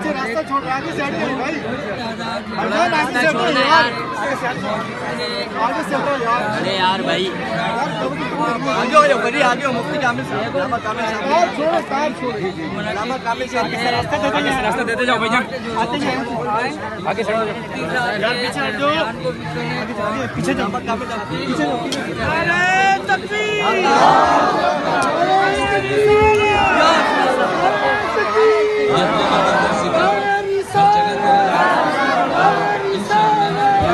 रास्ता छोड़ आगे से हटिए भाई, आगे से हटो यार। अरे यार भाई आगे हो जाओ, बड़ी आगे हो। मुफ्ती कामिल साहब, लामा कामिल साहब, छोड़ो कार छोड़ो, लामा कामिल साहब रास्ता देते जाओ भाईजान, आते जाओ आगे चढ़ो यार, पीछे हट जाओ, पीछे जाओ, लामा कामिल साहब पीछे जाओ। अरे तकबीर, इंशाअल्लाह